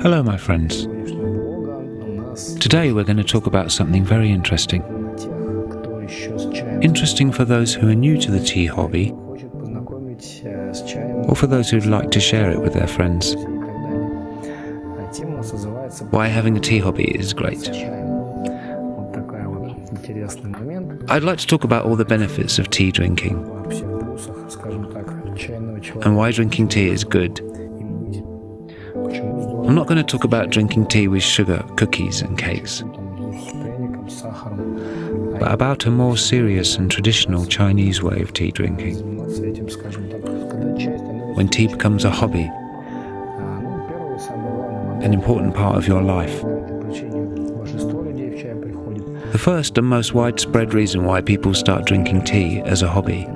Hello, my friends. Today we're going to talk about something very interesting. Interesting for those who are new to the tea hobby, or for those who'd like to share it with their friends. Why having a tea hobby is great. I'd like to talk about all the benefits of tea drinking, and why drinking tea is good. I'm not going to talk about drinking tea with sugar, cookies and cakes, but about a more serious and traditional Chinese way of tea drinking. When tea becomes a hobby, an important part of your life. The first and most widespread reason why people start drinking tea as a hobby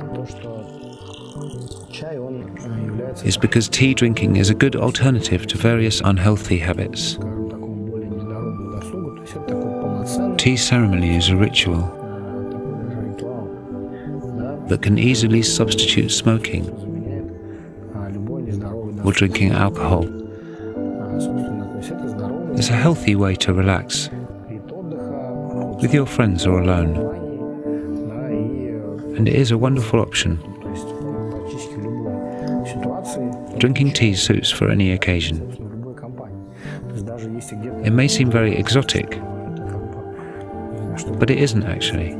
is because tea drinking is a good alternative to various unhealthy habits. Tea ceremony is a ritual that can easily substitute smoking or drinking alcohol. It's a healthy way to relax, with your friends or alone, and it is a wonderful option. Drinking tea suits for any occasion. It may seem very exotic, but it isn't actually.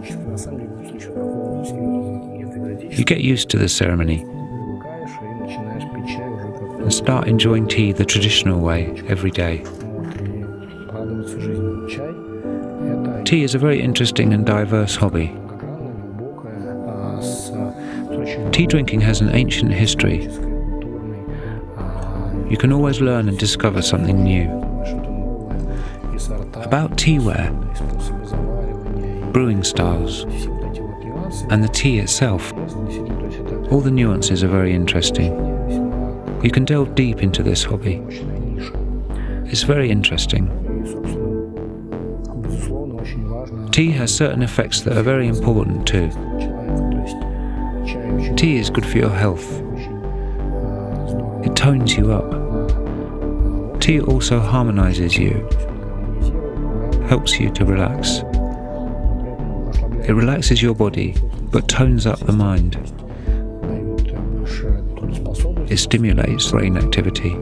You get used to the ceremony and start enjoying tea the traditional way every day. Tea is a very interesting and diverse hobby. Tea drinking has an ancient history. You can always learn and discover something new. About teaware, brewing styles, and the tea itself, all the nuances are very interesting. You can delve deep into this hobby. It's very interesting. Tea has certain effects that are very important too. Tea is good for your health. It tones you up. Tea also harmonizes you, helps you to relax. It relaxes your body, but tones up the mind. It stimulates brain activity.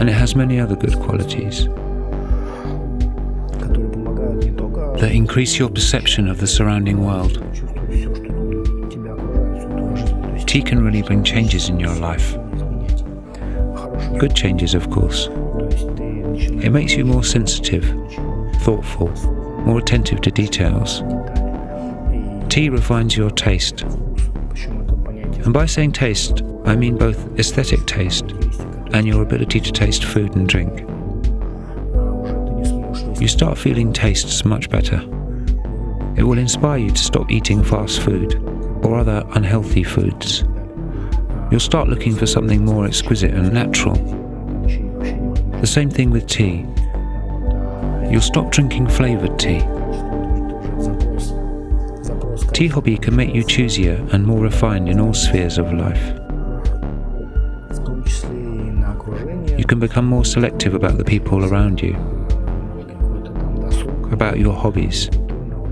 And it has many other good qualities that increase your perception of the surrounding world. Tea can really bring changes in your life. Good changes, of course. It makes you more sensitive, thoughtful, more attentive to details. Tea refines your taste. And by saying taste, I mean both aesthetic taste and your ability to taste food and drink. You start feeling tastes much better. It will inspire you to stop eating fast food or other unhealthy foods. You'll start looking for something more exquisite and natural. The same thing with tea. You'll stop drinking flavoured tea. Tea hobby can make you choosier and more refined in all spheres of life. You can become more selective about the people around you, about your hobbies,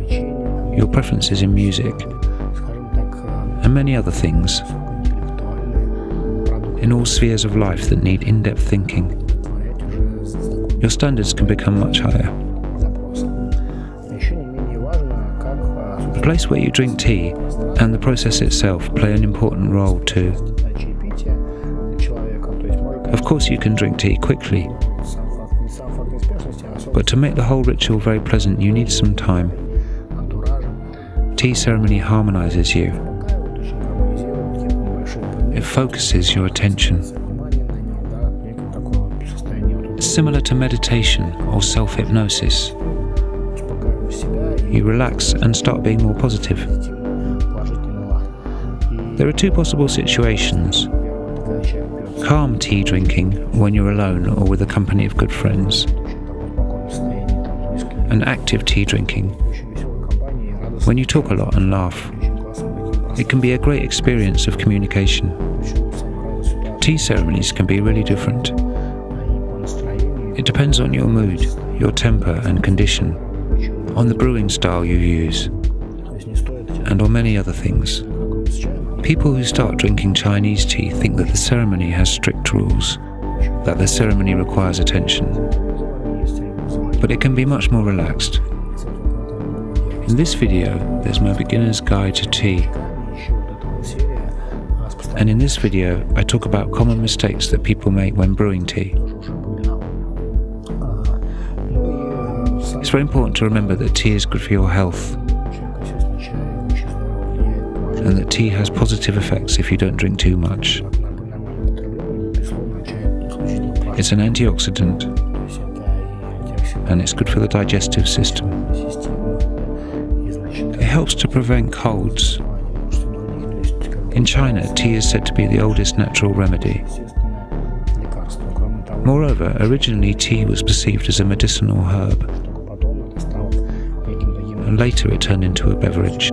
your preferences in music, and many other things, in all spheres of life that need in-depth thinking. Your standards can become much higher. The place where you drink tea and the process itself play an important role too. Of course you can drink tea quickly, but to make the whole ritual very pleasant you need some time. Tea ceremony harmonizes you. It focuses your attention. Similar to meditation or self-hypnosis. You relax and start being more positive. There are two possible situations. Calm tea drinking when you're alone or with a company of good friends. And active tea drinking when you talk a lot and laugh. It can be a great experience of communication. Tea ceremonies can be really different. It depends on your mood, your temper and condition, on the brewing style you use, and on many other things. People who start drinking Chinese tea think that the ceremony has strict rules, that the ceremony requires attention. But it can be much more relaxed. In this video, there's my beginner's guide to tea. And in this video, I talk about common mistakes that people make when brewing tea. It's very important to remember that tea is good for your health, and that tea has positive effects if you don't drink too much. It's an antioxidant, and it's good for the digestive system. It helps to prevent colds. In China, tea is said to be the oldest natural remedy. Moreover, originally tea was perceived as a medicinal herb, and later it turned into a beverage.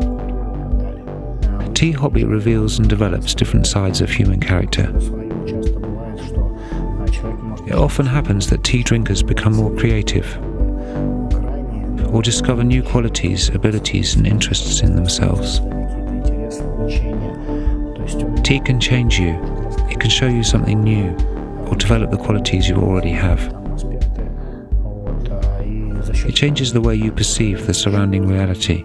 Tea hobby reveals and develops different sides of human character. It often happens that tea drinkers become more creative, or discover new qualities, abilities and interests in themselves. Tea can change you, it can show you something new, or develop the qualities you already have. It changes the way you perceive the surrounding reality.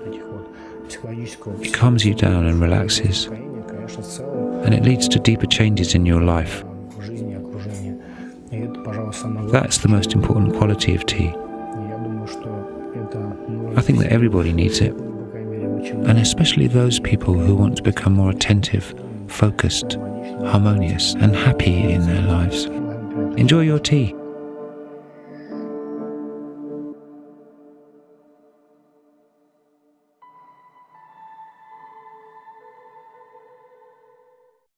It calms you down and relaxes, and it leads to deeper changes in your life. That's the most important quality of tea. I think that everybody needs it, and especially those people who want to become more attentive, focused, harmonious and happy in their lives. Enjoy your tea.